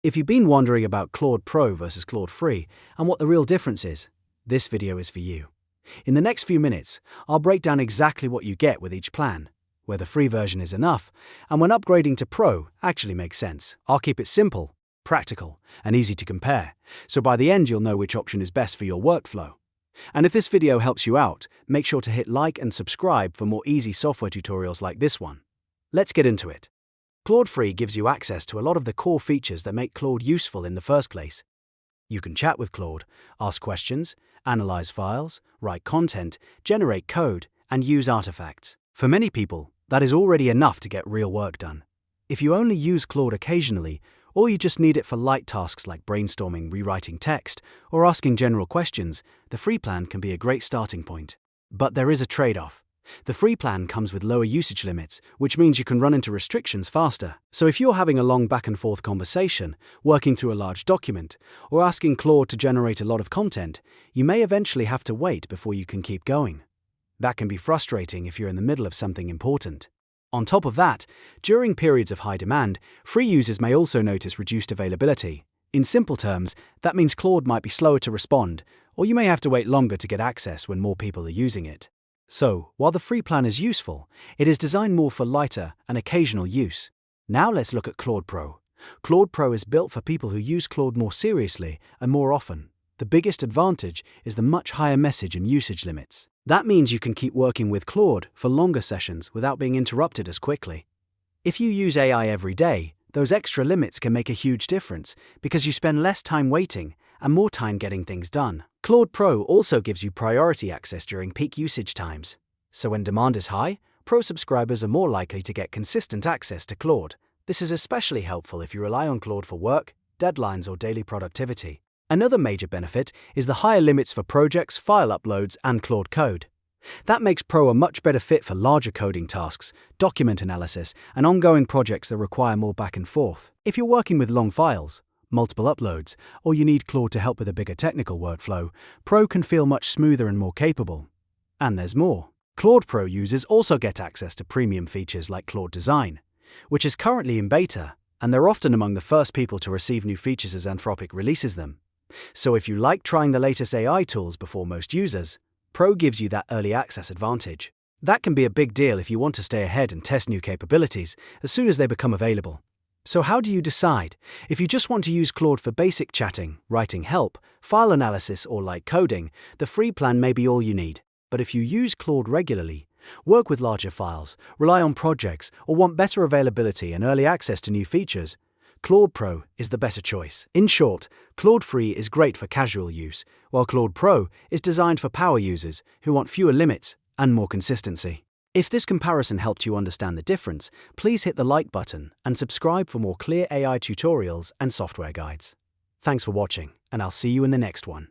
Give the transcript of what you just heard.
If you've been wondering about Claude Pro versus Claude Free and what the real difference is, this video is for you. In the next few minutes, I'll break down exactly what you get with each plan, where the free version is enough, and when upgrading to Pro actually makes sense. I'll keep it simple, practical, and easy to compare, so by the end you'll know which option is best for your workflow. And if this video helps you out, make sure to hit like and subscribe for more easy software tutorials like this one. Let's get into it. Claude Free gives you access to a lot of the core features that make Claude useful in the first place. You can chat with Claude, ask questions, analyze files, write content, generate code, and use artifacts. For many people, that is already enough to get real work done. If you only use Claude occasionally, or you just need it for light tasks like brainstorming, rewriting text, or asking general questions, the free plan can be a great starting point. But there is a trade-off. The free plan comes with lower usage limits, which means you can run into restrictions faster. So if you're having a long back-and-forth conversation, working through a large document, or asking Claude to generate a lot of content, you may eventually have to wait before you can keep going. That can be frustrating if you're in the middle of something important. On top of that, during periods of high demand, free users may also notice reduced availability. In simple terms, that means Claude might be slower to respond, or you may have to wait longer to get access when more people are using it. So, while the free plan is useful, it is designed more for lighter and occasional use. Now let's look at Claude Pro. Claude Pro is built for people who use Claude more seriously and more often. The biggest advantage is the much higher message and usage limits. That means you can keep working with Claude for longer sessions without being interrupted as quickly. If you use AI every day, those extra limits can make a huge difference because you spend less time waiting and more time getting things done. Claude Pro also gives you priority access during peak usage times. So when demand is high, Pro subscribers are more likely to get consistent access to Claude. This is especially helpful if you rely on Claude for work, deadlines, or daily productivity. Another major benefit is the higher limits for projects, file uploads, and Claude Code. That makes Pro a much better fit for larger coding tasks, document analysis, and ongoing projects that require more back and forth. If you're working with long files, multiple uploads, or you need Claude to help with a bigger technical workflow, Pro can feel much smoother and more capable. And there's more. Claude Pro users also get access to premium features like Claude Design, which is currently in beta, and they're often among the first people to receive new features as Anthropic releases them. So if you like trying the latest AI tools before most users, Pro gives you that early access advantage. That can be a big deal if you want to stay ahead and test new capabilities as soon as they become available. So how do you decide? If you just want to use Claude for basic chatting, writing help, file analysis, or light coding, the free plan may be all you need. But if you use Claude regularly, work with larger files, rely on projects, or want better availability and early access to new features, Claude Pro is the better choice. In short, Claude Free is great for casual use, while Claude Pro is designed for power users who want fewer limits and more consistency. If this comparison helped you understand the difference, please hit the like button and subscribe for more clear AI tutorials and software guides. Thanks for watching, and I'll see you in the next one.